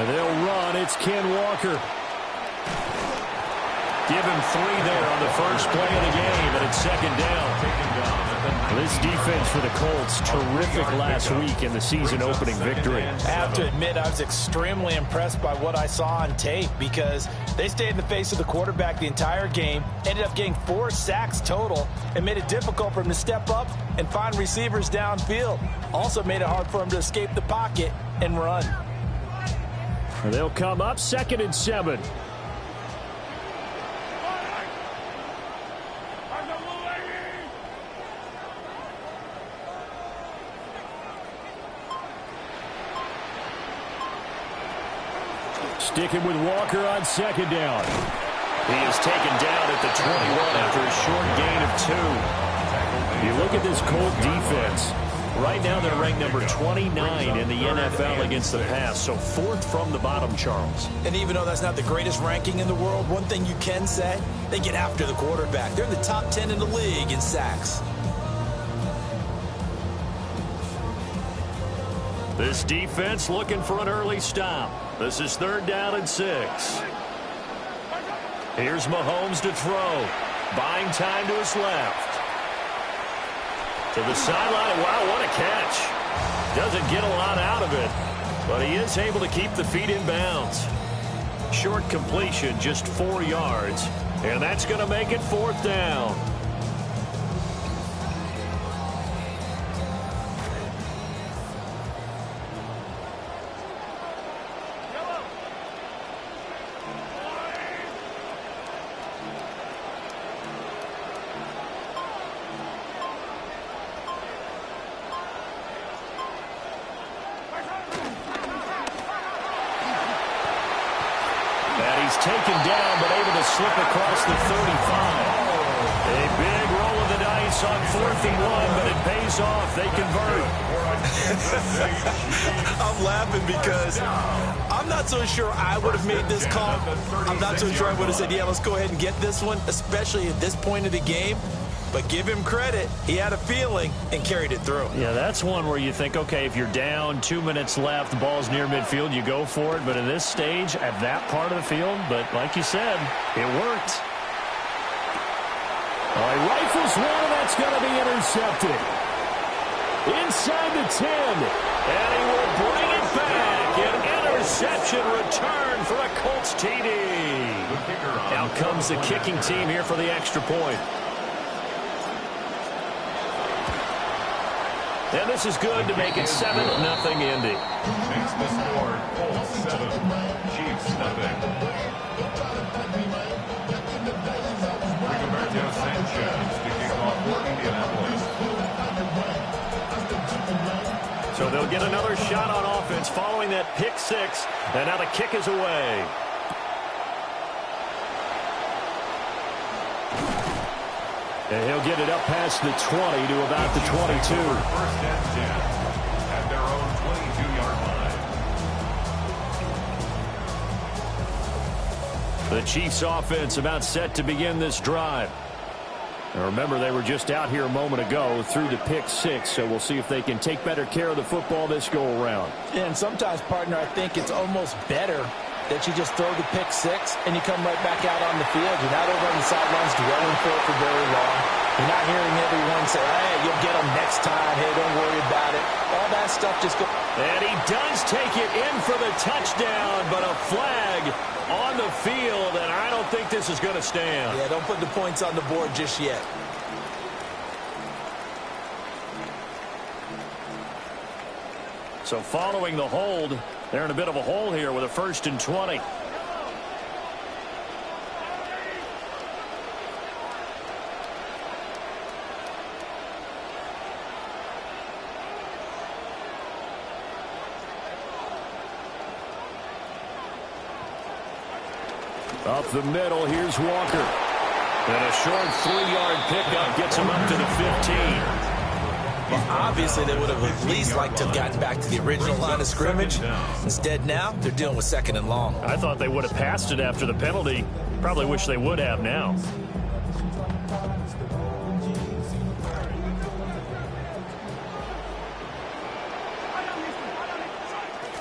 And they'll run. It's Ken Walker. Give him 3 there on the first play of the game, and it's second down. This defense for the Colts, terrific last week in the season-opening victory. I have to admit, I was extremely impressed by what I saw on tape because they stayed in the face of the quarterback the entire game, ended up getting 4 sacks total, and made it difficult for him to step up and find receivers downfield. Also made it hard for him to escape the pocket and run. They'll come up 2nd and 7. Sticking with Walker on 2nd down. He is taken down at the 21 after a short gain of 2. You look at this Colt defense. Right now they're ranked number 29 in the NFL against the pass, so 4th from the bottom, Charles. And even though that's not the greatest ranking in the world, one thing you can say, they get after the quarterback. They're in the top 10 in the league in sacks. This defense looking for an early stop. This is 3rd down and 6. Here's Mahomes to throw. Buying time to his left. To the sideline. Wow, what a catch. Doesn't get a lot out of it, but he is able to keep the feet in bounds. Short completion, just 4 yards, and that's going to make it 4th down. Taken down, but able to slip across the 35. A big roll of the dice on 4th and 1, but it pays off. They convert. I'm laughing because I'm not so sure I would have made this call. I'm not so sure I would have said, yeah, let's go ahead and get this one, especially at this point of the game. But give him credit. He had a feeling and carried it through. Yeah, that's one where you think, okay, if you're down, 2 minutes left, the ball's near midfield, you go for it. But in this stage, at that part of the field, but like you said, it worked. He rifles one, and that's going to be intercepted. Inside the 10. And he will bring it back. An interception return for a Colts TD. Out comes the kicking team here for the extra point. And this is good to make it 7-0 Indy. Makes the score Colts 7, Chiefs 0. Rigoberto Sanchez to kick off for Indianapolis. So they'll get another shot on offense following that pick 6. And now the kick is away. And he'll get it up past the 20 to about the 22. First and 10 at their own 22-yard line. The Chiefs offense about set to begin this drive. Now remember, they were just out here a moment ago through the pick 6, so we'll see if they can take better care of the football this go around. And sometimes, partner, I think it's almost better that you just throw the pick 6 and you come right back out on the field. You're not over on the sidelines dwelling for it for very long. You're not hearing everyone say, hey, you'll get them next time. Hey, don't worry about it. All that stuff just goes. And he does take it in for the touchdown, but a flag on the field, and I don't think this is going to stand. Yeah, don't put the points on the board just yet. So following the hold, they're in a bit of a hole here with a 1st and 20. Up the middle, here's Walker. And a short 3-yard pickup gets him up to the 15. Well, obviously, they would have at least liked to have gotten back to the original line of scrimmage. Instead, now, they're dealing with 2nd and long. I thought they would have passed it after the penalty. Probably wish they would have now.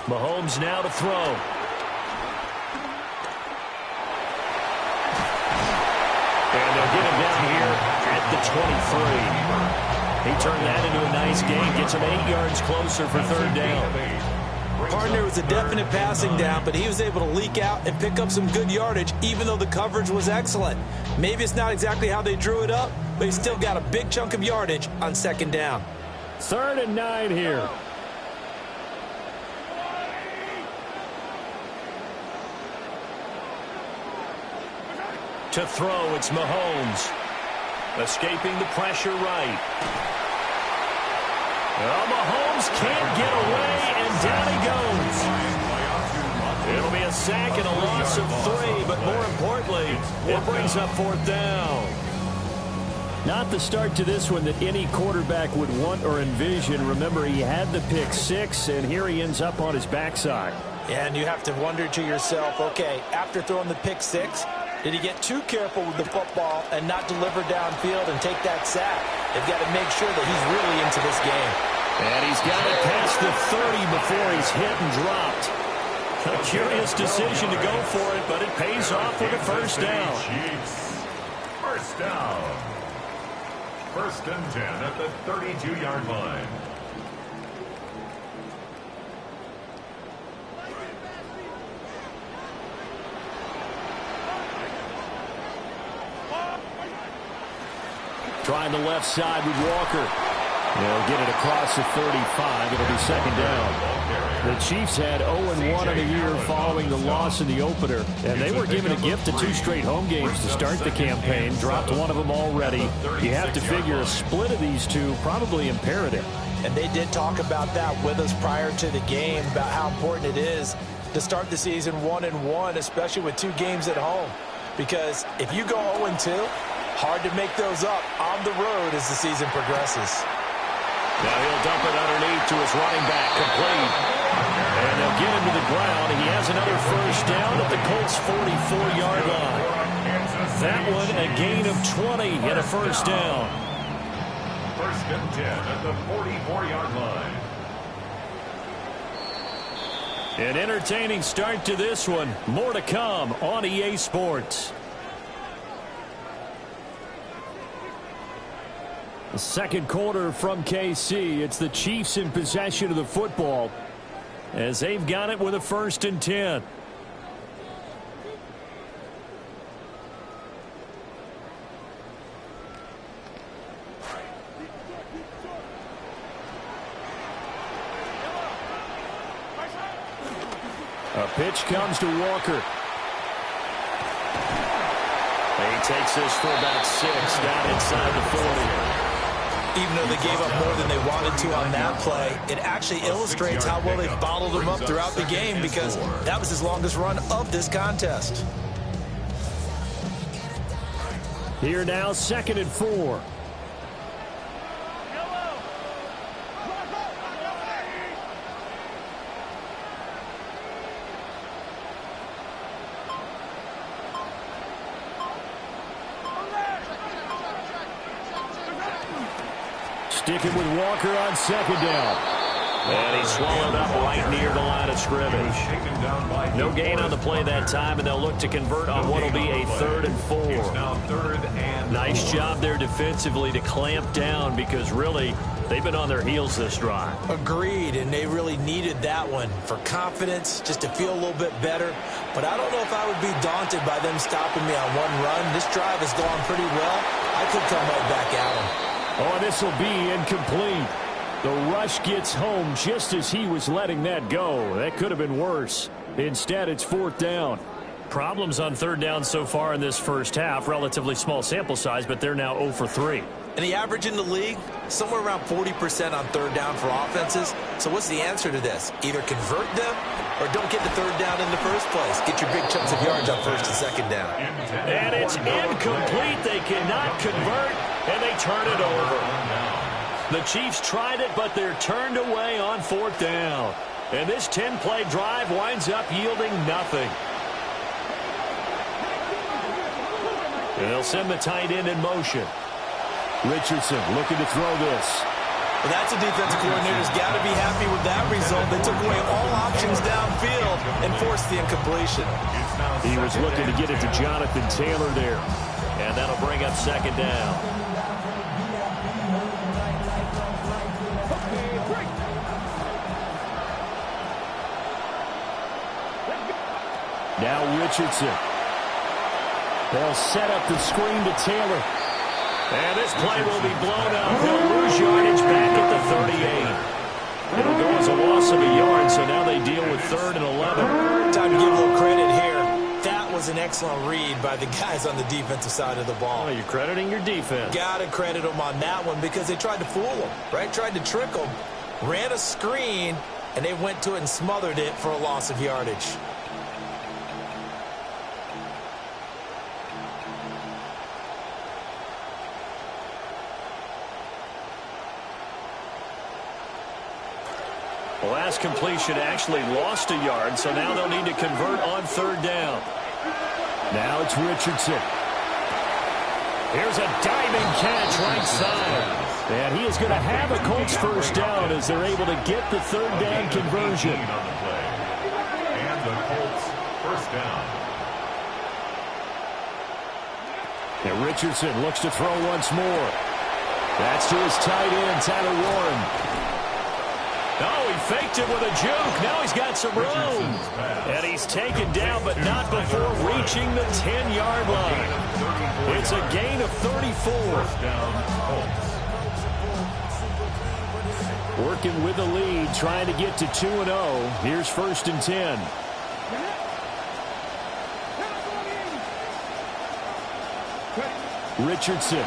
Mahomes now to throw. And they'll get him down here at the 23. He turned that into a nice gain, gets him 8 yards closer for third down. Partner was a definite passing down, but he was able to leak out and pick up some good yardage, even though the coverage was excellent. Maybe it's not exactly how they drew it up, but he still got a big chunk of yardage on second down. 3rd and 9 here. To throw, it's Mahomes. Escaping the pressure right. Well, Mahomes can't get away, and down he goes. It'll be a sack and a loss of 3, but more importantly, it brings up 4th down. Not the start to this one that any quarterback would want or envision. Remember, he had the pick 6, and here he ends up on his backside. Yeah, and you have to wonder to yourself, okay, after throwing the pick 6, did he get too careful with the football and not deliver downfield and take that sack? They've got to make sure that he's really into this game. And he's got it past the 30 before he's hit and dropped. A curious decision to go for it, but it pays off with a first down. First down. 1st and 10 at the 32-yard line. Trying the left side with Walker. They'll get it across the 35. It'll be second down. The Chiefs had 0-1 in the year following the loss in the opener, and they were given a gift of 2 straight home games to start the campaign. Dropped one of them already. You have to figure a split of these two probably imperative. And they did talk about that with us prior to the game, about how important it is to start the season 1-1, especially with 2 games at home. Because if you go 0-2, hard to make those up on the road as the season progresses. Now he'll dump it underneath to his running back, complete. And they'll get him to the ground. He has another first down at the Colts' 44-yard line. That one a gain of 20 and a first down. 1st and 10 at the 44-yard line. An entertaining start to this one. More to come on EA Sports. The second quarter from KC. It's the Chiefs in possession of the football as they've got it with a 1st and 10. A pitch comes to Walker. He takes this for about 6 down inside the 40. Even though they gave up more than they wanted to on that play, it actually illustrates how well they've bottled him up throughout the game, because that was his longest run of this contest. Here now, 2nd and 4. Sticking with Walker on 2nd down. And he's swallowed up right near the line of scrimmage. No gain on the play that time, and they'll look to convert on what will be a 3rd and 4. Nice job there defensively to clamp down, because really they've been on their heels this drive. Agreed, and they really needed that one for confidence, just to feel a little bit better. But I don't know if I would be daunted by them stopping me on one run. This drive has gone pretty well. I could come right back at them. Oh, this will be incomplete. The rush gets home just as he was letting that go. That could have been worse. Instead, it's 4th down. Problems on 3rd down so far in this first half. Relatively small sample size, but they're now 0 for 3. And the average in the league, somewhere around 40% on 3rd down for offenses. So what's the answer to this? Either convert them or don't get the 3rd down in the first place. Get your big chunks of yards on 1st and 2nd down. And it's incomplete. They cannot convert, and they turn it over. The Chiefs tried it, but they're turned away on 4th down. And this 10-play drive winds up yielding nothing. And they'll send the tight end in motion. Richardson looking to throw this. Well, that's a defensive coordinator's got to be happy with that result. They took away all options downfield and forced the incompletion. He was looking to get it to Jonathan Taylor there. And that'll bring on second down. Now Richardson. They'll set up the screen to Taylor. And this play will be blown up. They'll lose yardage back at the 38. It'll go as a loss of a yard, so now they deal with 3rd and 11. Time to give a little credit here. That was an excellent read by the guys on the defensive side of the ball. Oh, you're crediting your defense. Got to credit them on that one because they tried to fool them, right? Tried to trick them. Ran a screen, and they went to it and smothered it for a loss of yardage. The last completion actually lost a yard, so now they'll need to convert on 3rd down. Now it's Richardson. Here's a diving catch right side. And he is going to have a Colts first down as they're able to get the 3rd down conversion. And the Colts first down. And Richardson looks to throw once more. That's to his tight end, Tyler Warren. Oh, he faked it with a juke. Now he's got some room. And he's taken down, but not before reaching the 10-yard line. It's a gain of 34. Working with the lead, trying to get to 2-0. Here's 1st and 10. Richardson.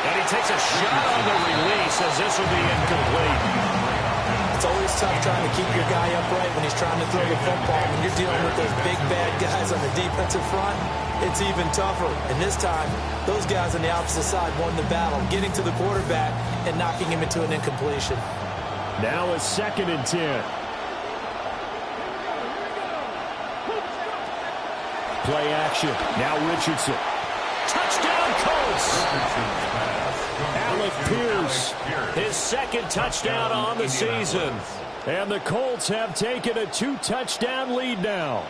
And he takes a shot on the release as this will be incomplete. It's always tough trying to keep your guy upright when he's trying to throw the football. When you're dealing with those big, bad guys on the defensive front, it's even tougher. And this time, those guys on the opposite side won the battle, getting to the quarterback and knocking him into an incompletion. Now a 2nd and 10. Play action. Now Richardson. Touchdown, Colts. Alec Pierce. His 2nd touchdown on the season. And the Colts have taken a 2-touchdown lead now.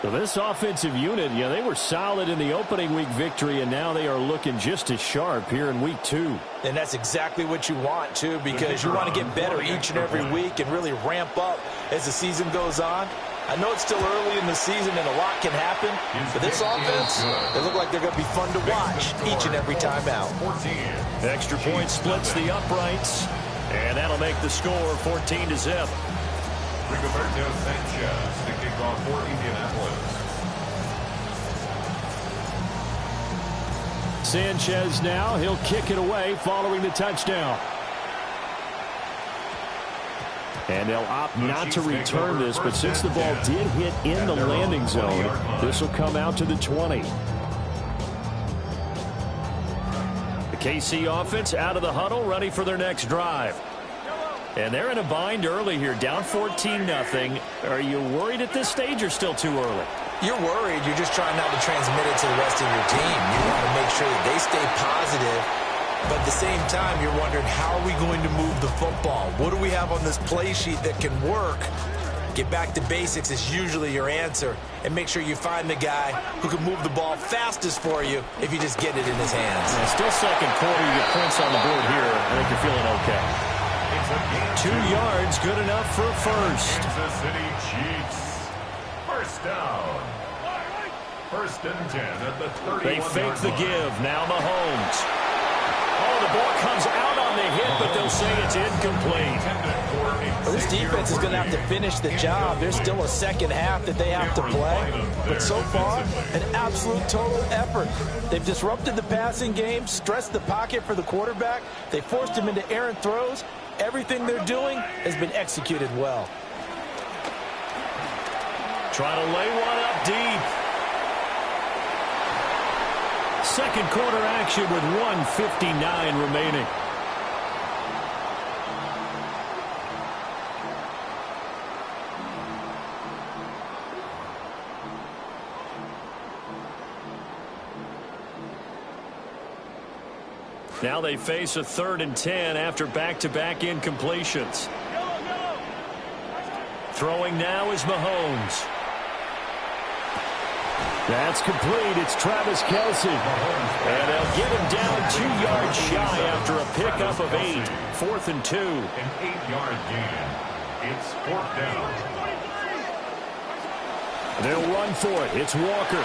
So this offensive unit, they were solid in the opening week victory, and now they are looking just as sharp here in week 2. And that's exactly what you want, too, because you want to get better each and every week and really ramp up as the season goes on. I know it's still early in the season and a lot can happen, but this offense, they look like they're going to be fun to watch each and every time out. Extra point splits the uprights, and that'll make the score 14-0. Rigoberto Sanchez to kick off for Indianapolis. Sanchez now, he'll kick it away following the touchdown. And they'll opt not to return this, but since the ball did hit in the landing zone, this will come out to the 20. The KC offense out of the huddle, ready for their next drive. And they're in a bind early here, down 14-0. Are you worried at this stage or still too early? You're worried. You're just trying not to transmit it to the rest of your team. You want to make sure that they stay positive. But at the same time, you're wondering, how are we going to move the football? What do we have on this play sheet that can work? Get back to basics is usually your answer. And make sure you find the guy who can move the ball fastest for you if you just get it in his hands. And still second quarter, you get points on the board here. I think you're feeling okay. 2 yards, good enough for a first. Kansas City Chiefs. First down. 1st and 10 at the 31-yard line. They fake the give. Now Mahomes. Oh, the ball comes out on the hit, but they'll say it's incomplete. Well, this defense is going to have to finish the job. There's still a second half that they have to play. But so far, an absolute total effort. They've disrupted the passing game, stressed the pocket for the quarterback. They forced him into errant throws. Everything they're doing has been executed well. Trying to lay one up deep. Second quarter action with 1:59 remaining. Now they face a 3rd and 10 after back-to-back incompletions. Throwing now is Mahomes. That's complete. It's Travis Kelce. And they'll get him down 2 yards shy after a pickup of 8. 4th and 2. An 8-yard gain. It's 4th down. They'll run for it. It's Walker.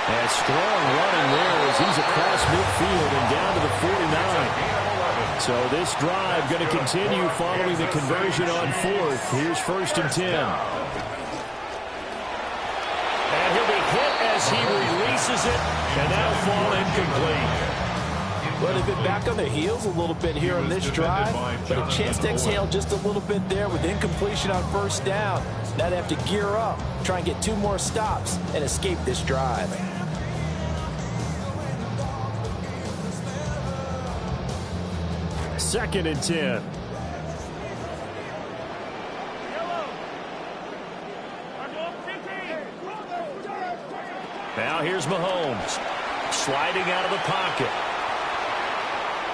And strong running there as he's across midfield and down to the 49. So this drive going to continue following the conversion on 4th. Here's 1st and 10. And he'll be hit as he releases it, and that'll fall incomplete. Well, they've been back on their heels a little bit here on this drive, but a chance to exhale just a little bit there with incompletion on 1st down. Now they have to gear up, try and get 2 more stops, and escape this drive. Second and 10. Now here's Mahomes. Sliding out of the pocket.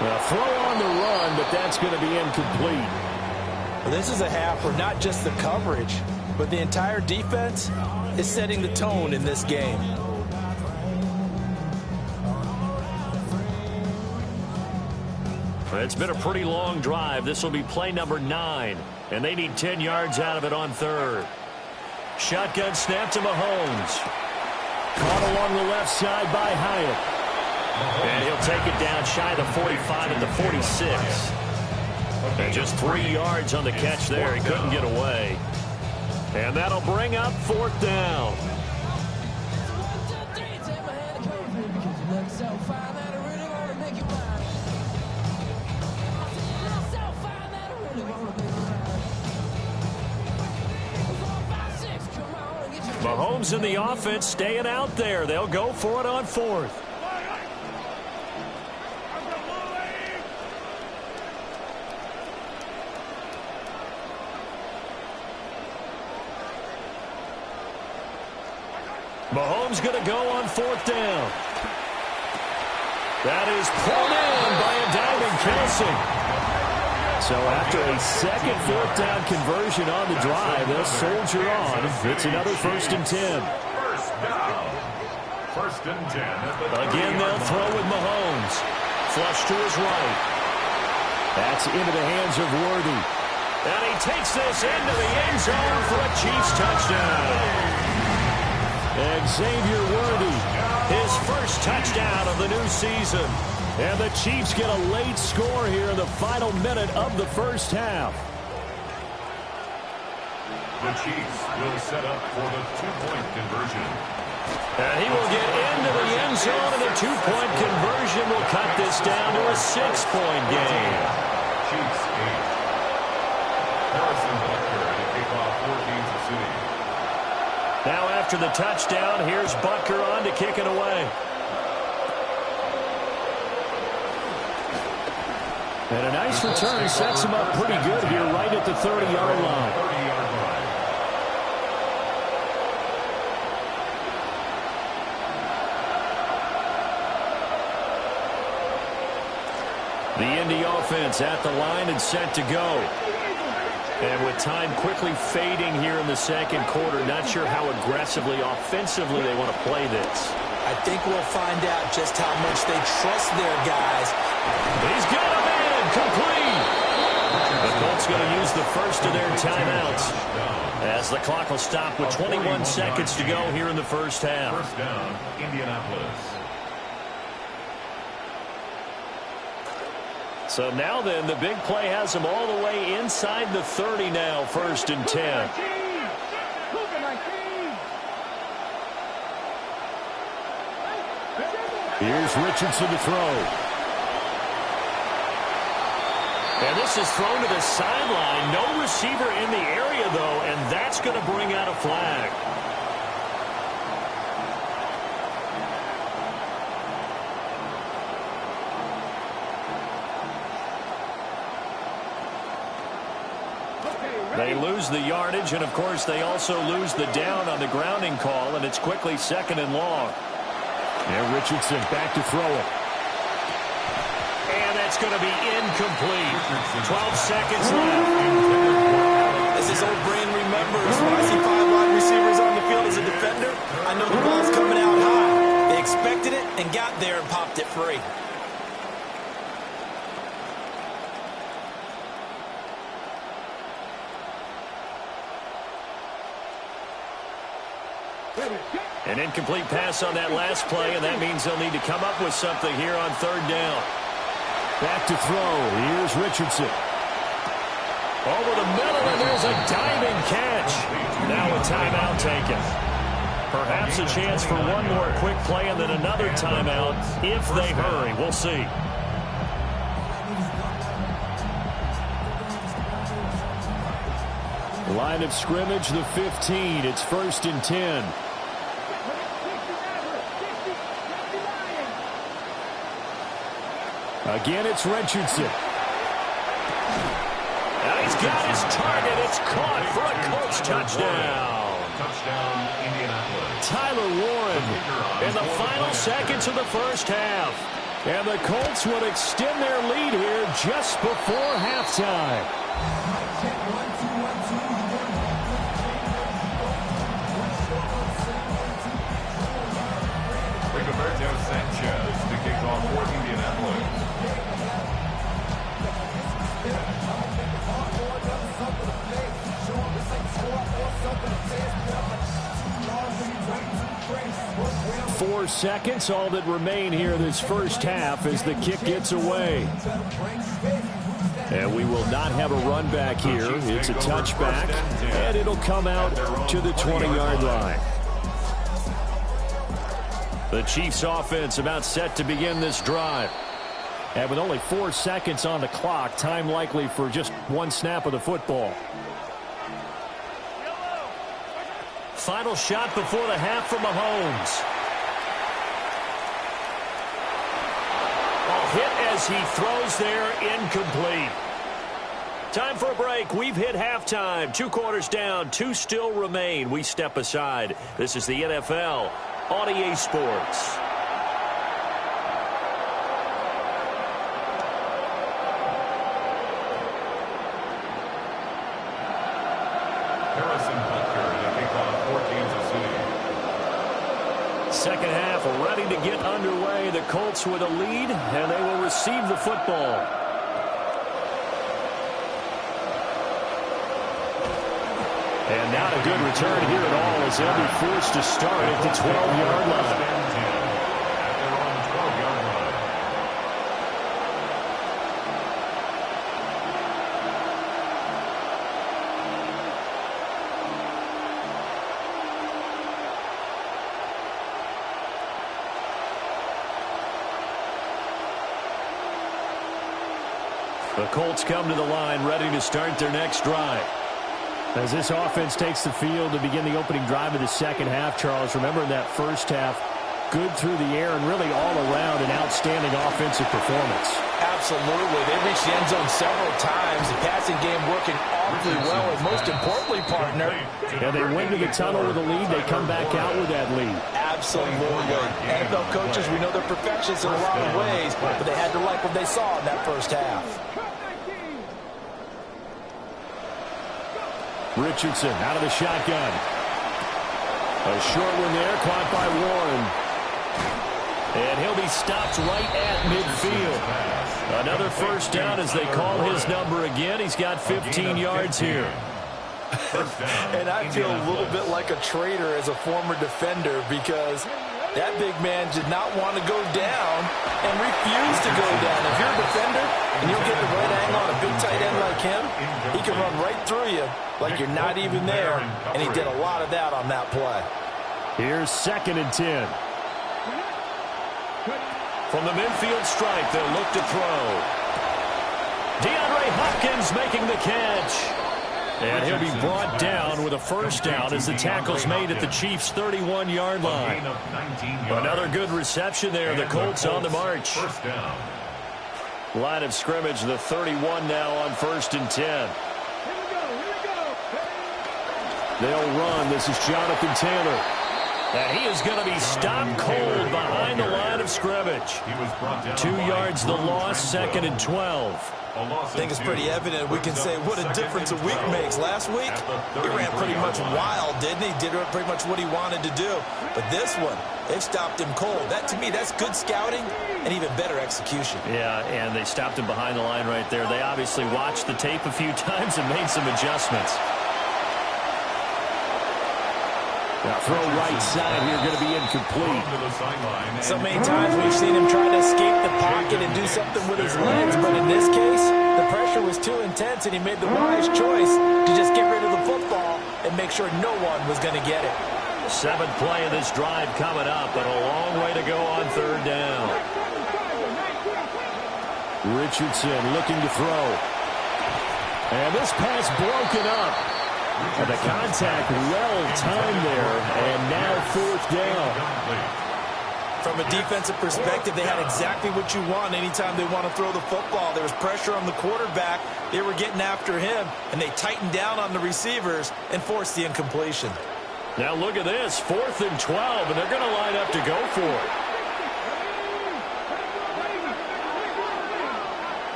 Well, throw on the run, but that's going to be incomplete. Well, this is a half where not just the coverage, but the entire defense is setting the tone in this game. It's been a pretty long drive. This will be play number 9, and they need 10 yards out of it on 3rd. Shotgun snap to Mahomes. Caught along the left side by Hyatt. And he'll take it down shy of the 45 at the 46. And just 3 yards on the catch there. He couldn't get away. And that'll bring up 4th down. Mahomes and the offense staying out there. They'll go for it on 4th. Mahomes going to go on 4th down. That is pulled in by a diving Kelce. So after a second 4th down conversion on the drive, they'll soldier on. It's another 1st and 10. First down. 1st and 10. Again, they'll throw with Mahomes. Flush to his right. That's into the hands of Worthy. And he takes this into the end zone for a Chiefs touchdown. And Xavier Worthy, his first touchdown of the new season. And the Chiefs get a late score here in the final minute of the first half. The Chiefs will set up for the 2-point conversion. And he will get into the end zone, and the 2-point conversion will cut this down to a 6-point game. Chiefs 8. Harrison Butker to kick off for Kansas City. Now after the touchdown, here's Butker on to kick it away. And a nice return sets him up pretty good here right at the 30-yard line. 30-yard line. The Indy offense at the line and set to go. And with time quickly fading here in the second quarter, not sure how aggressively, offensively they want to play this. I think we'll find out just how much they trust their guys. He's got a man. Complete. The Colts going to use the first of their timeouts as the clock will stop with 21 seconds to go here in the first half. First down, Indianapolis. So now then, the big play has them all the way inside the 30 now, 1st and 10. Here's Richardson to throw. And this is thrown to the sideline. No receiver in the area, though, and that's going to bring out a flag. They lose the yardage, and, of course, they also lose the down on the grounding call, and it's quickly 2nd and long. And Richardson back to throw it. And that's going to be incomplete. 12 seconds left. As his old brain remembers, when I see 5 wide receivers on the field as a defender, I know the ball's coming got there and popped it free. An incomplete pass on that last play, and that means they'll need to come up with something here on third down. Back to throw. Here's Richardson. Over the middle, and there's a diving catch. Now a timeout taken. Perhaps a chance for one more quick play and then another timeout if they hurry. We'll see. Line of scrimmage, the 15. It's 1st and 10. Again, it's Richardson. Now he's got his target. It's caught for a Colts touchdown. Touchdown, Indianapolis. Tyler Warren in the final seconds of the first half. And the Colts would extend their lead here just before halftime. Rigoberto Sanchez to kick off for Indianapolis. Four seconds, all that remain here this first half as the kick gets away. And we will not have a run back here. It's a touchback, and it'll come out to the 20-yard line. The Chiefs offense about set to begin this drive. And with only 4 seconds on the clock, time likely for just one snap of the football. Final shot before the half from Mahomes. Hit as he throws there, incomplete. Time for a break. We've hit halftime. 2 quarters down, 2 still remain. We step aside. This is the NFL on EA Sports. Harrison Butker to kick off for Kansas City. Second half ready to get underway. The Colts with a lead, and they will receive the football. And not a good return here at all as they'll be forced to start at the 12-yard line. The Colts come to the line ready to start their next drive. As this offense takes the field to begin the opening drive of the second half, Charles, remember in that first half, good through the air and really all around an outstanding offensive performance. Absolutely. They reached the end zone several times. The passing game working awfully well, and most importantly, partner. And they went to the tunnel with a lead. They come back out with that lead. Absolutely. NFL coaches, we know they're perfectionists in a lot of ways, but they had to like what they saw in that first half. Richardson out of the shotgun. A short one there, caught by Warren. And he'll be stopped right at midfield. Another first down as they call his number again. He's got 15 yards here. And I feel a little bit like a traitor as a former defender because that big man did not want to go down and refused to go down. If you're a defender and you'll get the right angle on a big tight end like him, he can run right through you like you're not even there, and he did a lot of that on that play. Here's 2nd and 10. From the midfield stripe, they'll look to throw. DeAndre Hopkins making the catch. And he'll be brought down with a first down as the tackle's made at the Chiefs' 31-yard line. Another good reception there. The Colts on the march. Line of scrimmage, the 31 now on 1st and 10. They'll run. This is Jonathan Taylor. And he is going to be stopped cold behind the line of scrimmage. 2 yards the loss, 2nd and 12. I think it's pretty evident. We can say what a difference a week makes. Last week, he ran pretty much wild, didn't he? Did pretty much what he wanted to do. But this one, they've stopped him cold. That, to me, that's good scouting and even better execution. Yeah, and they stopped him behind the line right there. They obviously watched the tape a few times and made some adjustments. Now throw right side here, going to be incomplete. So many times we've seen him try to escape the pocket and do something with his legs, but in this case, the pressure was too intense, and he made the wise choice to just get rid of the football and make sure no one was going to get it. 7th play of this drive coming up, but a long way to go on 3rd down. Richardson looking to throw. And this pass broken up. And the contact well-timed there, and now 4th down. From a defensive perspective, they had exactly what you want anytime they want to throw the football. There was pressure on the quarterback. They were getting after him, and they tightened down on the receivers and forced the incompletion. Now look at this, 4th and 12, and they're going to line up to go for it.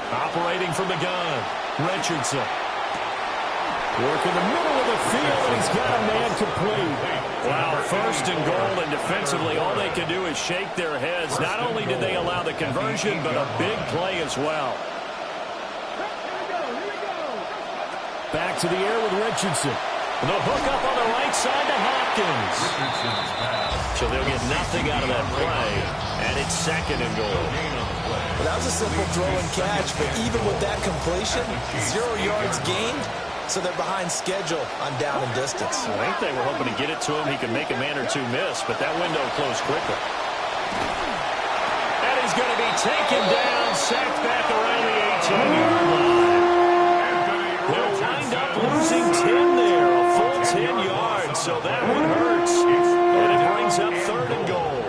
Operating from the gun, Richardson. Work in the middle of the field, and he's got a man complete. Wow, 1st and goal, and defensively all they can do is shake their heads. Not only did they allow the conversion, but a big play as well. Back to the air with Richardson. The hook up on the right side to Hopkins. So they'll get nothing out of that play, and it's 2nd and goal. Well, that was a simple throw and catch, but even with that completion, 0 yards gained, so they're behind schedule on down and distance. I think they were hoping to get it to him. He could make a man or two miss, but that window closed quickly. And he's going to be taken down, sacked back around the 18-yard line. They'll wind up losing 10 there, a full 10 yards, so that one hurts. And it brings up 3rd and goal.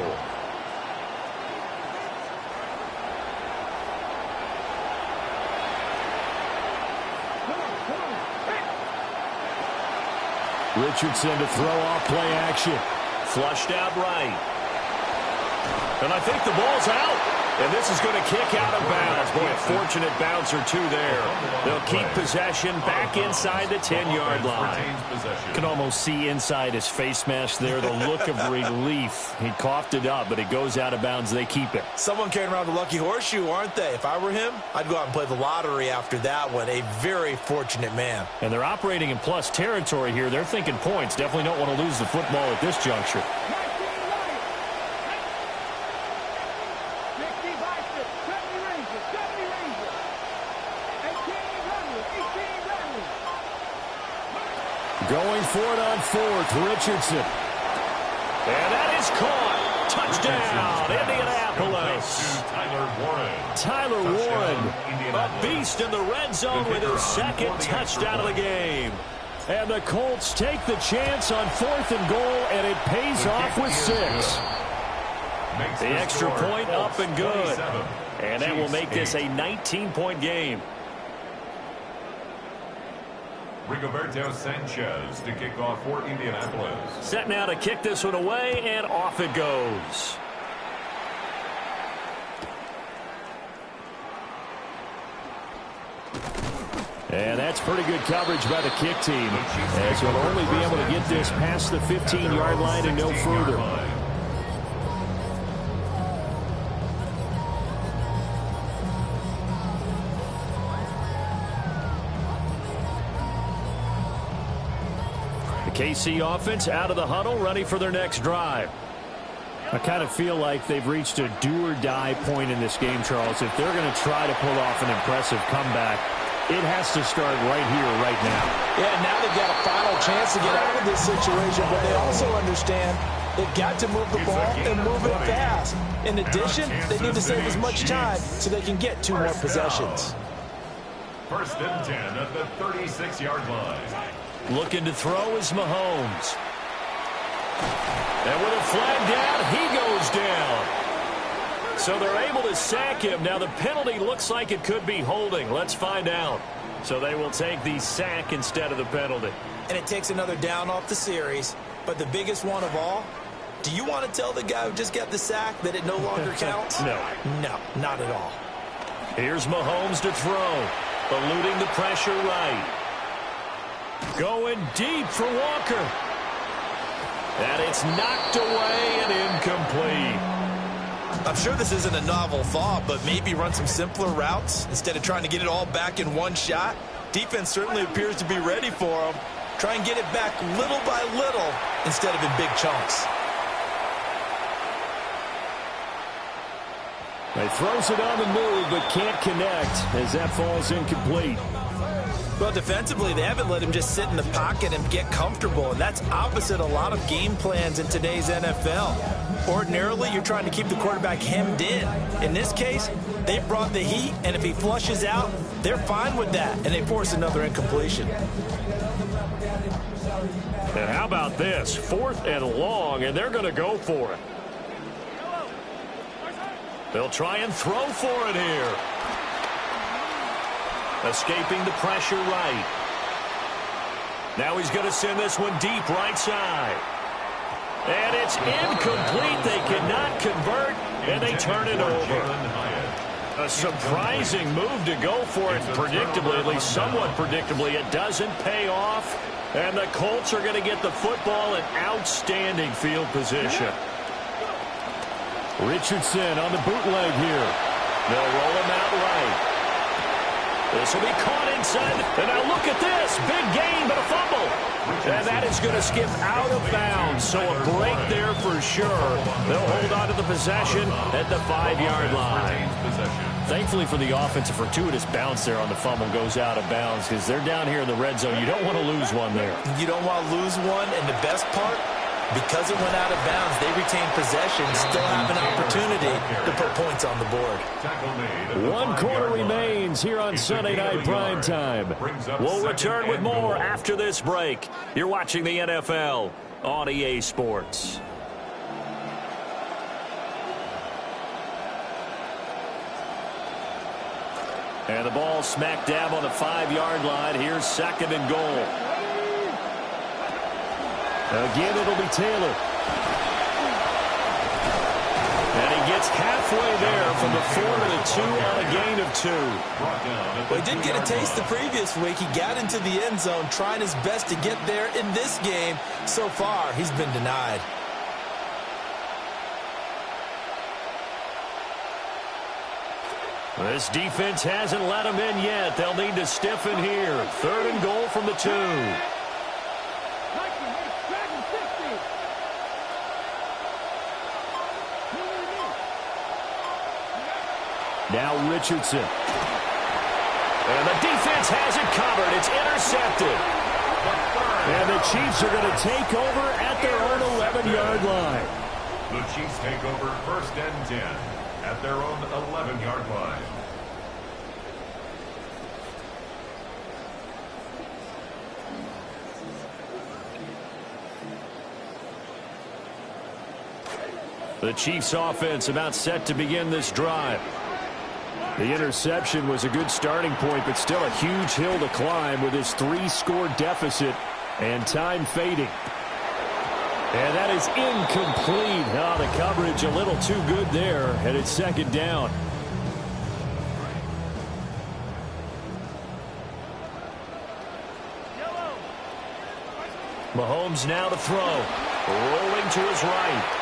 Richardson to throw off play action. Flushed out right. And I think the ball's out. And this is going to kick out of bounds. Boy, a fortunate bounce or two there. They'll keep possession back inside the 10-yard line. You can almost see inside his face mask there the look of relief. He coughed it up, but it goes out of bounds. They keep it. Someone carrying around the lucky horseshoe, aren't they? If I were him, I'd go out and play the lottery after that one. A very fortunate man. And they're operating in plus territory here. They're thinking points. Definitely don't want to lose the football at this juncture. Going for it on 4th, Richardson. And that is caught. Touchdown, Indianapolis. Tyler Warren, a beast in the red zone with his 2nd touchdown of the game. And the Colts take the chance on 4th and goal, and it pays off with 6. The extra point up and good. And that will make this a 19-point game. Rigoberto Sanchez to kick off for Indianapolis. Set now to kick this one away, and off it goes. And that's pretty good coverage by the kick team, as he'll only be able to get this past the 15-yard line and no further. KC offense out of the huddle, ready for their next drive. I kind of feel like they've reached a do-or-die point in this game, Charles. If they're going to try to pull off an impressive comeback, it has to start right here, right now. Yeah, now they've got a final chance to get out of this situation, but they also understand they've got to move the ball and move it fast. In addition, they need to save as much time so they can get 2 more possessions. 1st and 10 at the 36-yard line. Looking to throw is Mahomes. And with a flag down, he goes down. So they're able to sack him. Now the penalty looks like it could be holding. Let's find out. So they will take the sack instead of the penalty. And it takes another down off the series. But the biggest one of all, do you want to tell the guy who just got the sack that it no longer counts? No. No, not at all. Here's Mahomes to throw. Eluding the pressure right. Going deep for Walker. And it's knocked away and incomplete. I'm sure this isn't a novel thought, but maybe run some simpler routes instead of trying to get it all back in one shot. Defense certainly appears to be ready for him. Try and get it back little by little instead of in big chunks. He throws it on the move but can't connect as that falls incomplete. Well, defensively, they haven't let him just sit in the pocket and get comfortable, and that's opposite a lot of game plans in today's NFL. Ordinarily, you're trying to keep the quarterback hemmed in. In this case, they brought the heat, and if he flushes out, they're fine with that, and they force another incompletion. And how about this? 4th and long, and they're going to go for it. They'll try and throw for it here. Escaping the pressure right. Now he's going to send this one deep right side. And it's incomplete. They cannot convert, and they turn it over. A surprising move to go for it predictably, at least somewhat predictably. It doesn't pay off, and the Colts are going to get the football in outstanding field position. Richardson on the bootleg here. They'll roll him out right. This will be caught inside. And now look at this. Big gain, but a fumble. And that is going to skip out of bounds. So a break there for sure. They'll hold on to the possession at the 5-yard line. Thankfully for the offense, a fortuitous bounce there on the fumble goes out of bounds because they're down here in the red zone. You don't want to lose one there. You don't want to lose one, and the best part, because it went out of bounds, they retain possession, still have an opportunity to put points on the board. 1 quarter remains here on Sunday Night Primetime. We'll return with more after this break. You're watching the NFL on EA Sports. And the ball smack dab on the 5-yard line. Here's 2nd and goal. Again, it'll be Taylor. And he gets halfway there from the 4 to the 2 on a gain of 2. Well, he did get a taste the previous week. He got into the end zone, trying his best to get there in this game. So far, he's been denied. This defense hasn't let him in yet. They'll need to stiffen here. 3rd and goal from the 2. Now Richardson. And the defense has it covered. It's intercepted. And the Chiefs are going to take over at their own 11-yard line. The Chiefs take over 1st and 10 at their own 11-yard line. The Chiefs offense about set to begin this drive. The interception was a good starting point, but still a huge hill to climb with his 3-score deficit and time fading. And that is incomplete. Oh, the coverage a little too good there, and it's 2nd down. Mahomes now to throw. Rolling to his right.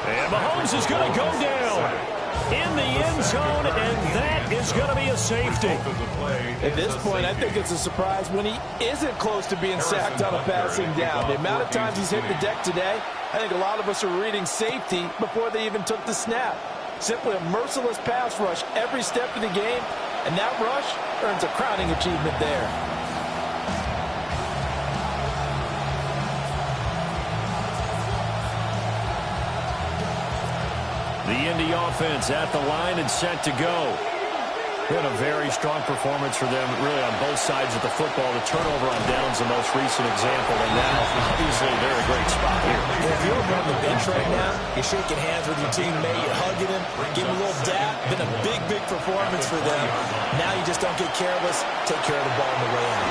And Mahomes is going to go down in the end zone, and that is going to be a safety. At this point, I think it's a surprise when he isn't close to being sacked on a passing down. The amount of times he's hit the deck today, I think a lot of us are reading safety before they even took the snap. Simply a merciless pass rush every step of the game, and that rush earns a crowning achievement there. The Indy offense at the line and set to go. Been a very strong performance for them, really, on both sides of the football. The turnover on downs the most recent example, and now, obviously, they're in a great spot here. If you're on the bench right now, you're shaking hands with your teammate, you're hugging him, giving him a little dap. Been a big, big performance for them. Now you just don't get careless. Take care of the ball on the way out.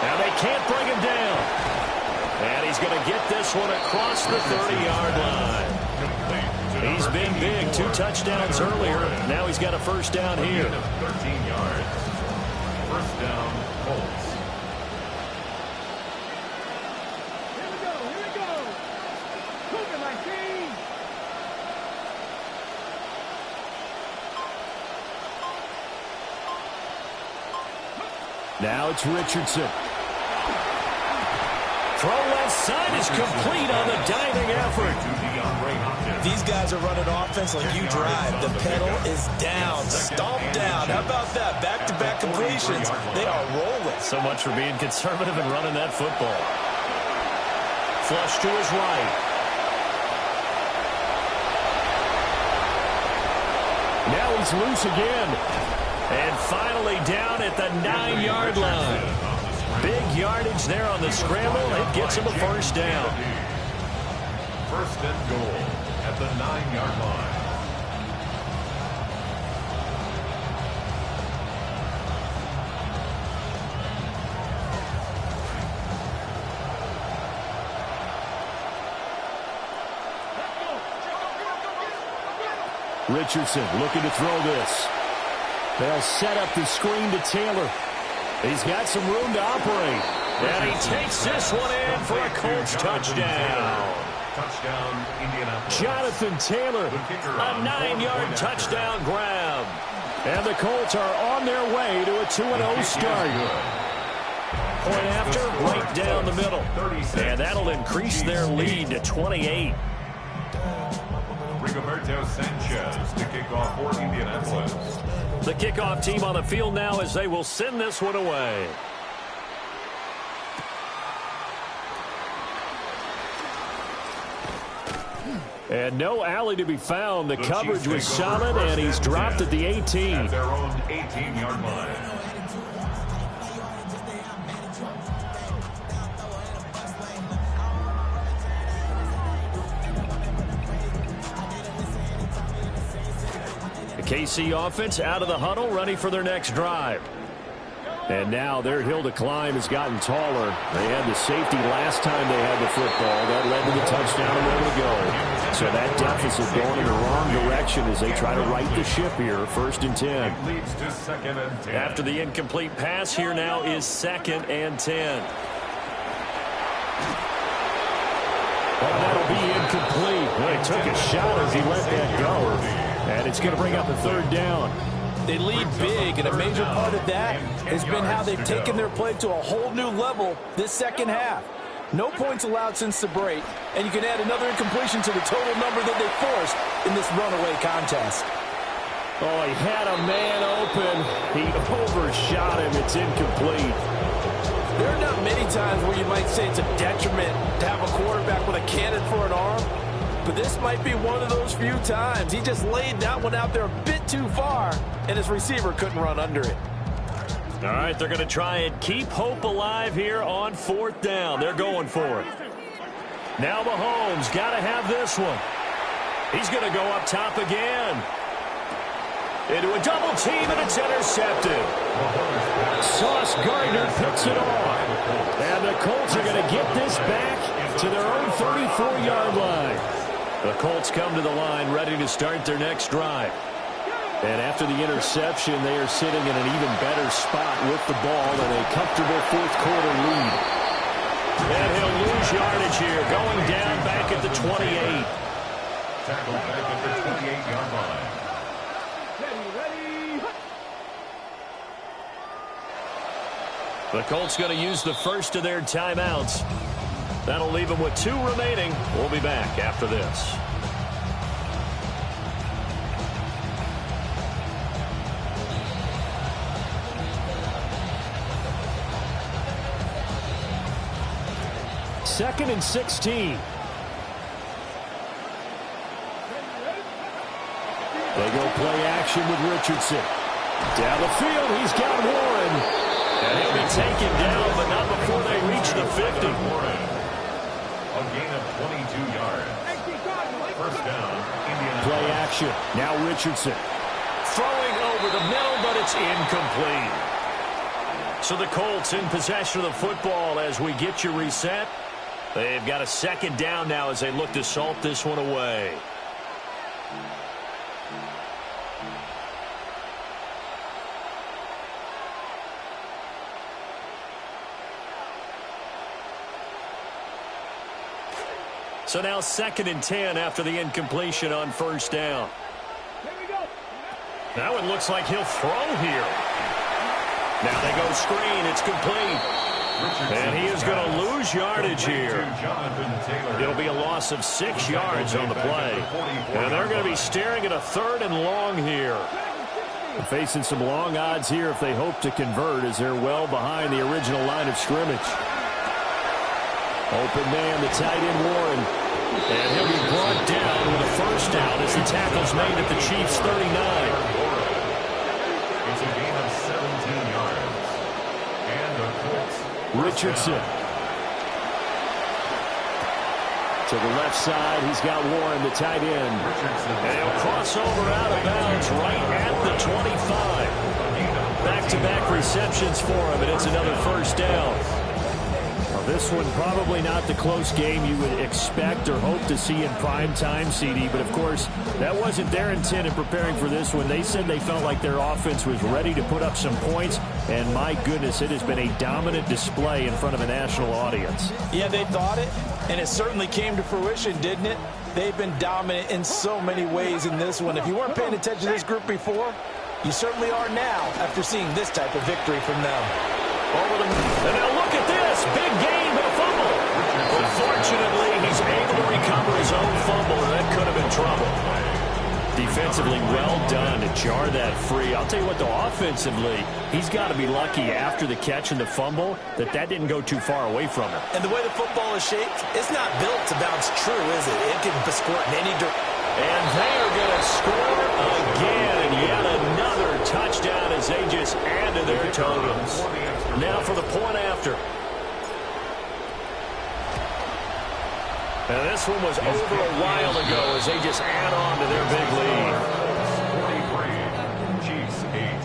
Now they can't bring him down. And he's going to get this one across the 30-yard line. He's been big. 2 touchdowns earlier. Now he's got a first down here. 13 yards. First down, Colts. Here we go. Moving my team. Now it's Richardson. Throw left side is complete on the diving effort. These guys are running offense like you drive. The pedal is down, stomped down. How about that? Back-to-back completions. They are rolling. So much for being conservative and running that football. Flush to his right. Now he's loose again. And finally down at the 9-yard line. Big yardage there on the scramble. It gets him a first down. First and goal at the 9-yard line. Richardson looking to throw this. They'll set up the screen to Taylor. He's got some room to operate. And he takes this one in for a Colts touchdown. Touchdown, Indianapolis. Jonathan Taylor. A 9-yard touchdown grab. And the Colts are on their way to a 2-0 start. Point after, right down the middle. And that'll increase their lead to 28. Rigoberto Sanchez to kick off for Indianapolis. The kickoff team on the field now as they will send this one away. And no alley to be found. The coverage was solid, and he's dropped at the 18. At their own 18-yard line. The KC offense out of the huddle, ready for their next drive. And now their hill to climb has gotten taller. They had the safety last time they had the football. That led to the touchdown a moment ago. So that deficit going in the wrong direction as they try to right the ship here. First and 10. It leads to 2nd and 10. After the incomplete pass, here now is 2nd and 10. Well, that'll be incomplete. Well, he took a shot as he let that go. And it's going to bring up a 3rd down. They lead big, and a major part of that has been how they've taken their play to a whole new level this second half. No points allowed since the break, and you can add another incompletion to the total number that they forced in this runaway contest. Oh, he had a man open. He overshot him. It's incomplete. There are not many times where you might say it's a detriment to have a quarterback with a cannon for an arm, but this might be one of those few times. He just laid that one out there a bit too far, and his receiver couldn't run under it. All right, they're going to try and keep hope alive here on 4th down. They're going for it. Now Mahomes got to have this one. He's going to go up top again. Into a double team, and it's intercepted. Sauce Gardner picks it off. And the Colts are going to get this back to their own 34-yard line. The Colts come to the line ready to start their next drive. And after the interception, they are sitting in an even better spot with the ball in a comfortable 4th quarter lead. And he'll lose yardage here, going down back at the 28. Tackled back at the 28-yard line. The Colts going to use the first of their timeouts. That'll leave them with 2 remaining. We'll be back after this. Second and 16. They go play action with Richardson. Down the field, he's got Warren. And he'll be taken down, but not before they reach the 50. Warren. A gain of 22 yards. First down, Indianapolis. Play action. Now Richardson. Throwing over the middle, but it's incomplete. So the Colts in possession of the football as we get you reset. They've got a second down now as they look to salt this one away. So now 2nd and 10 after the incompletion on first down. Here we go. That one looks like he'll throw here. Now they go screen. It's complete. And he is going to lose yardage here. It'll be a loss of 6 yards on the play. And they're going to be staring at a 3rd and long here. Facing some long odds here if they hope to convert as they're well behind the original line of scrimmage. Open man, the tight end Warren. And he'll be brought down with a first down as the tackle's made at the Chiefs' 39. It's a gain of 17 yards. And the Colts. Richardson. To the left side, he's got Warren, the tight end. And he'll cross over out of bounds right at the 25. Back-to-back receptions for him, and it's another first down. This one probably not the close game you would expect or hope to see in prime time, CD. But, of course, that wasn't their intent in preparing for this one. They said they felt like their offense was ready to put up some points. And, my goodness, it has been a dominant display in front of a national audience. Yeah, they thought it, and it certainly came to fruition, didn't it? They've been dominant in so many ways in this one. If you weren't paying attention to this group before, you certainly are now after seeing this type of victory from them. And now look at this. Big gain, but a fumble. Unfortunately, he's able to recover his own fumble, and that could have been trouble. Defensively, well done to jar that free. I'll tell you what, though, offensively, he's got to be lucky after the catch and the fumble that didn't go too far away from him. And the way the football is shaped, it's not built to bounce true, is it? It can score in any direction. And they are going to score again, and yet another touchdown as they just add to their totals. Now for the point after. And this one was over a while ago as they just add on to their big lead. 43, Chiefs 8.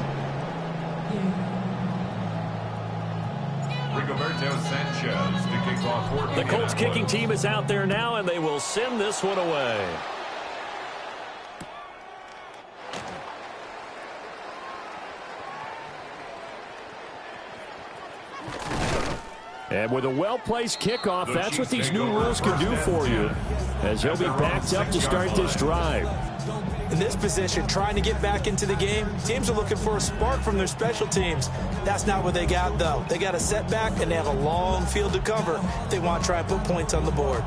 Rigoberto Sanchez to kick off for The Colts kicking team is out there now, and they will send this one away. And with a well-placed kickoff, that's what these new rules can do for you, as he'll be backed up to start this drive. In this position, trying to get back into the game, teams are looking for a spark from their special teams. That's not what they got, though. They got a setback, and they have a long field to cover if they want to try and put points on the board.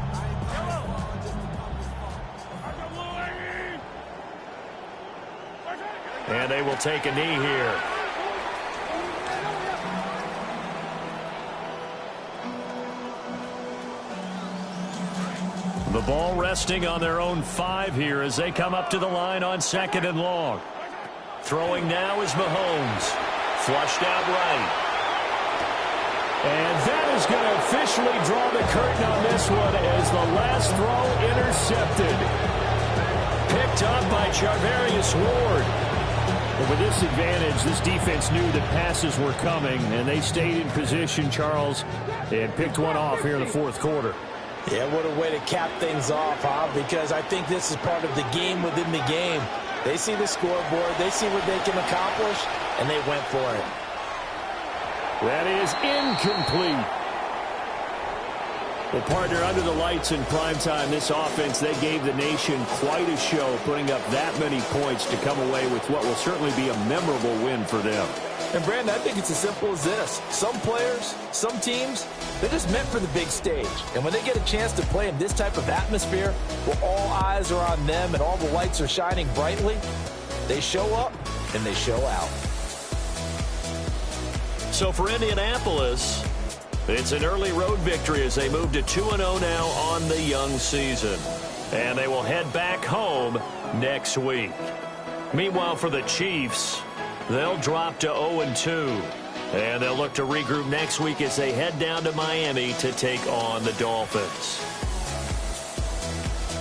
And they will take a knee here. The ball resting on their own 5 here as they come up to the line on 2nd and long. Throwing now is Mahomes. Flushed out right. And that is going to officially draw the curtain on this one as the last throw intercepted. Picked up by Charvarius Ward. But with this advantage, this defense knew that passes were coming, and they stayed in position, Charles, and picked one off here in the 4th quarter. Yeah, what a way to cap things off, huh? Because I think this is part of the game within the game. They see the scoreboard, they see what they can accomplish, and they went for it. That is incomplete. Well, partner, under the lights in primetime, this offense, they gave the nation quite a show, putting up that many points to come away with what will certainly be a memorable win for them. And, Brandon, I think it's as simple as this. Some players, some teams, they're just meant for the big stage. And when they get a chance to play in this type of atmosphere where all eyes are on them and all the lights are shining brightly, they show up and they show out. So for Indianapolis, it's an early road victory as they move to 2-0 now on the young season. And they will head back home next week. Meanwhile, for the Chiefs, They'll drop to 0-2. And they'll look to regroup next week as they head down to Miami to take on the Dolphins.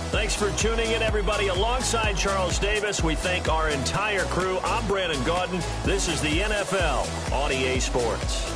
Thanks for tuning in, everybody. Alongside Charles Davis, we thank our entire crew. I'm Brandon Gaudin. This is the NFL on EA Sports.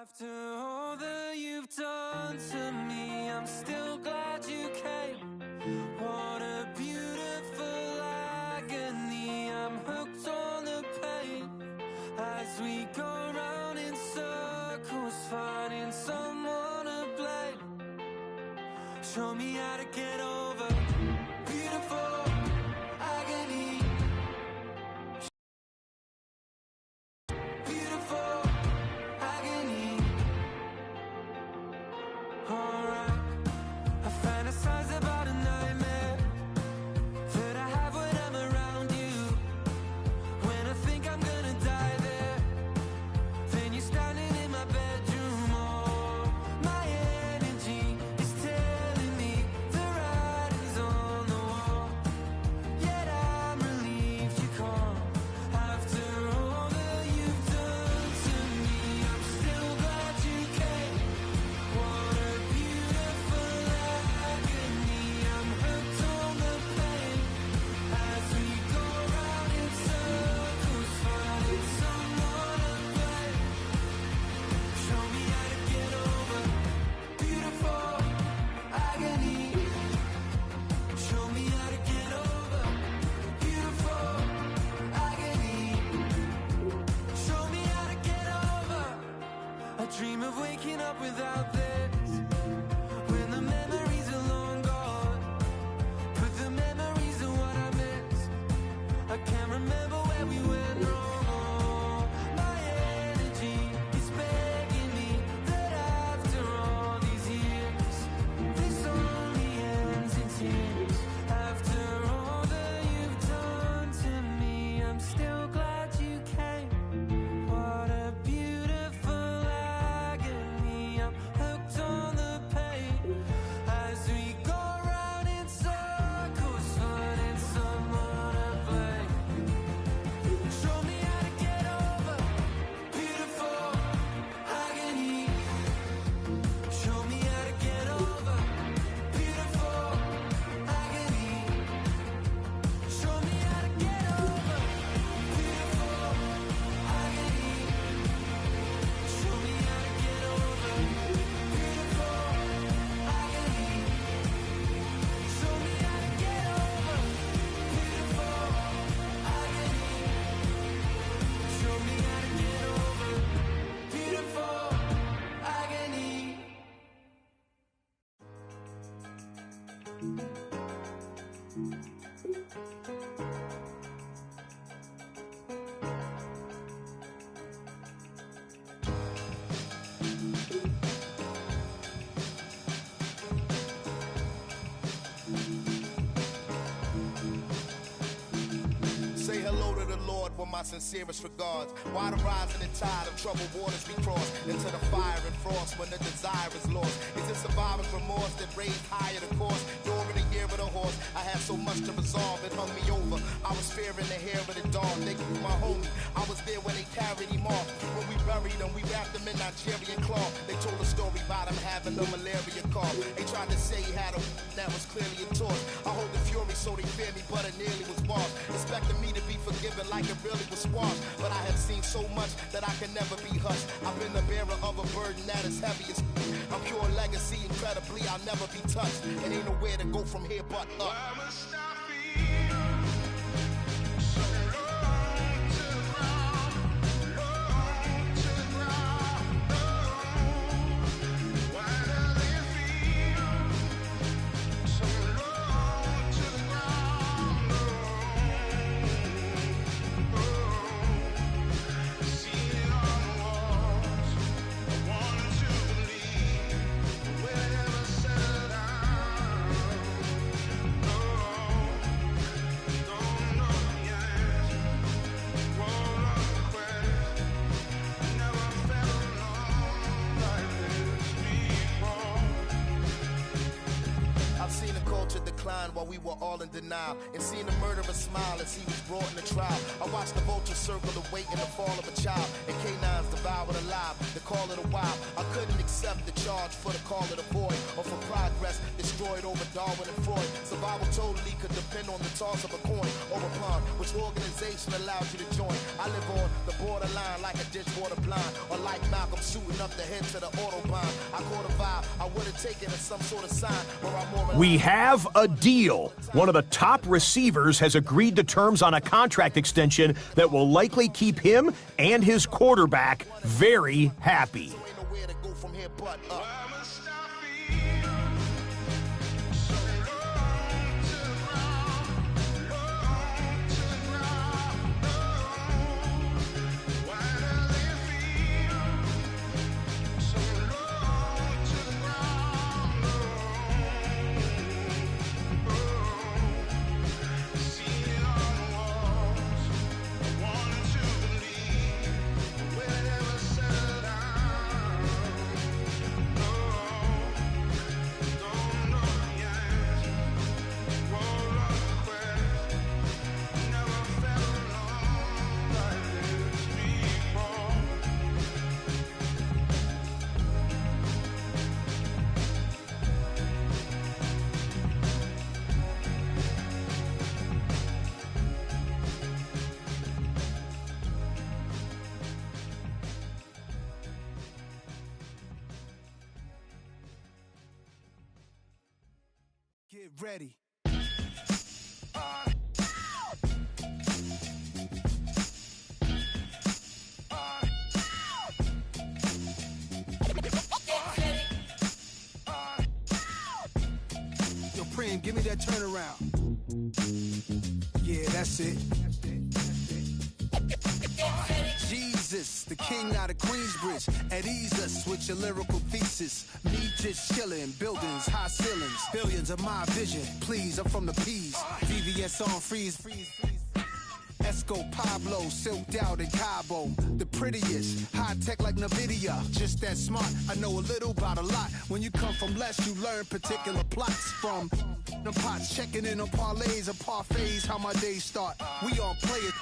After all that you've done to me, I'm still glad you came. What a beautiful agony. I'm hooked on the pain as we go round in circles, finding someone to blame. Show me how to get over beautiful agony. Beautiful agony. Alright, I fantasize about a nightmare that I have when I'm around you. When I think I'm gonna die there, then you're standing in my bedroom. Oh, my energy is telling me the right Say hello to the Lord with my sincerest regards. Why the rising and tide of troubled waters we cross into the fire and frost when the desire is lost? Is it survivor's remorse that raised higher the course? During the year of the horse, I had so much to resolve, it hung me over. I was fearing the hair of the dog. They grew my homie. I was there when they carried him off. When we buried him, we wrapped him in Nigerian cloth. They told a story about him having a malaria cough. They tried to say he had a that was clearly a torch. I hold the fury so they fear me, but it nearly was washed. Expecting me to be forgiven like it really was squashed. But I have seen so much that I can never be hushed. I've been the bearer of a burden that is heavy as I'm pure legacy, incredibly I'll never be touched. And ain't nowhere to go from here but up. While we were all in denial, and seeing the murderer smile as he was brought in the trial. I watched the vulture circle the weight and the fall of a child, and canines devoured alive, the call of the wild. I couldn't accept the charge for the call of the void, or for progress destroyed over Darwin and Freud. Survival totally could depend on the toss of a coin or a pawn. Which organization allows you to join? I live on the borderline like a dishwater blind, or like Malcolm shooting up the head to the Autobahn. I caught a vibe, I would have taken it as some sort of sign where I'm more. We have a deal. One of the top receivers has agreed to terms on a contract extension that will likely keep him and his quarterback very happy. Get ready. Yo, Prim, give me that turnaround. Yeah, that's it. Jesus, the king out of Queensbridge, at ease us with your lyrical thesis. Me just chillin', buildings, high ceilings, billions of my vision. Please, I'm from the P's. VVS on freeze. Esco Pablo, silked out in Cabo. The prettiest, high tech like NVIDIA. Just that smart, I know a little about a lot. When you come from less, you learn particular plots from the pots, checking in on parlays or parfaits, how my days start. We all play it.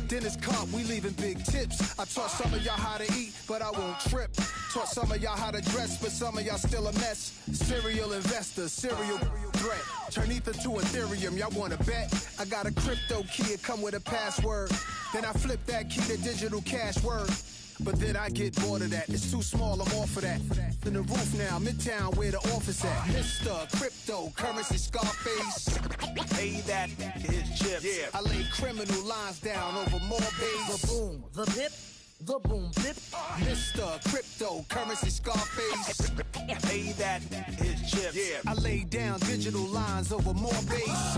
Dinner's cup, we leaving big tips. I taught some of y'all how to eat, but I won't trip. Taught some of y'all how to dress, but some of y'all still a mess. Serial investor, serial threat. Turn ether to Ethereum, y'all wanna bet? I got a crypto key, it come with a password. Then I flip that key to digital cash word. But then I get bored of that, it's too small, I'm off of that. In the roof now, Midtown, where the office at. Mr. Cryptocurrency Scarface. Hey, that is chips. Yeah. I lay criminal lines down over more bass. The boom, the bip, the boom, bip. Mr. Cryptocurrency Scarface. Hey, that is chips. Yeah. I lay down digital lines over more bass.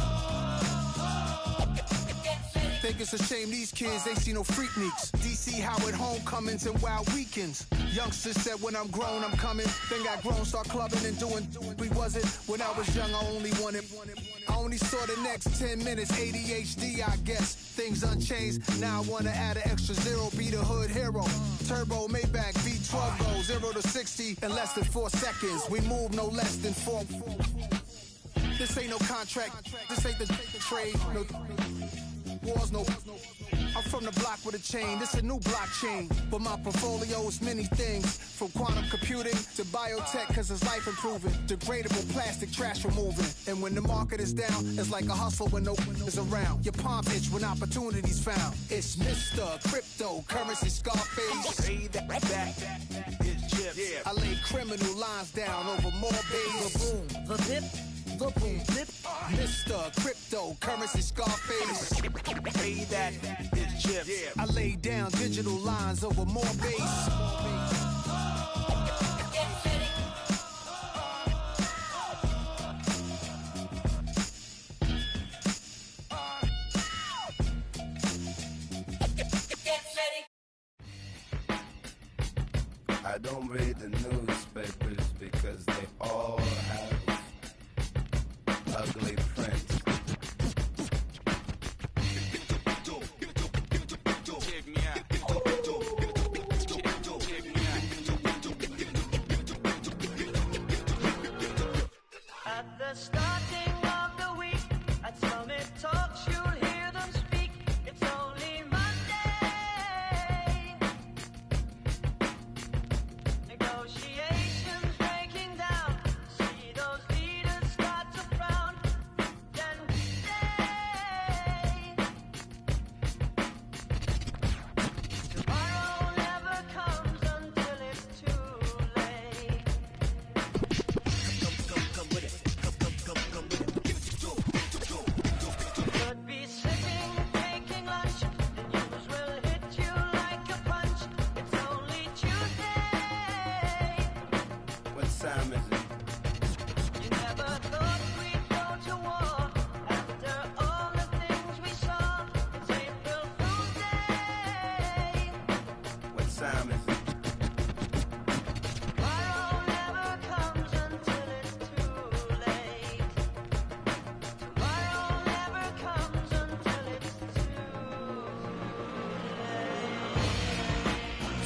think it's a shame these kids ain't see no Freakniks. DC Howard homecomings and wild weekends. Youngsters said when I'm grown I'm coming. Then got grown, start clubbing and doing. We wasn't when I was young. I only wanted. I only saw the next 10 minutes. ADHD, I guess. Things unchanged. Now I wanna add an extra zero. Be the hood hero. Turbo Maybach V12 go 0 to 60 in less than 4 seconds. We move no less than 4. This ain't no contract. This ain't the trade. No wars, no. I'm from the block with a chain. This a new blockchain. But my portfolio is many things. From quantum computing to biotech, cause it's life improving. Degradable plastic trash removing. And when the market is down, it's like a hustle when no one is around. Your palm itch when opportunities found. It's Mr. Cryptocurrency Scarface. Pay that is chips. Yeah. I lay criminal lines down over more bays. Boom, the dip. The boom flip. Mr. Cryptocurrency Scarface. Pay that is chips. Yeah. I lay down digital lines over more bass. I don't read the newspapers because they all have ugly prints. At the starting of the week, at Summit Talks, you'll hear them speak. It's only Monday. Negotiations breaking down. See those leaders start to frown. Then we say, tomorrow never comes until it's too late. Could be sitting, taking lunch. The news will hit you like a punch. It's only Tuesday. What time is it? You never thought we'd go to war after all the things we saw. It's April Fool's Day. What time is it? Tomorrow never comes until it's too late. Tomorrow never comes until it's too late.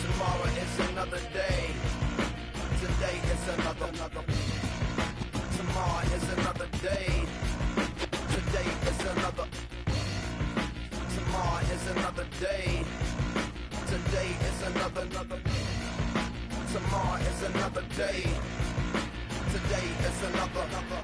Tomorrow is another day. Today is another. Tomorrow is another day. Today is another. Tomorrow is another day. Today is another. Tomorrow is another day. Today is another.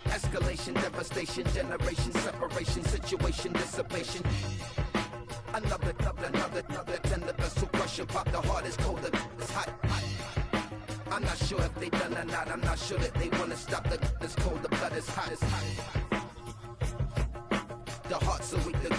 Escalation, devastation, generation, separation, situation, dissipation. Another tender vessel crushing, pop the heart is colder, it's hot. I'm not sure if they done or not, I'm not sure that they wanna stop the it's cold, the blood is hot. The heart's so weak, the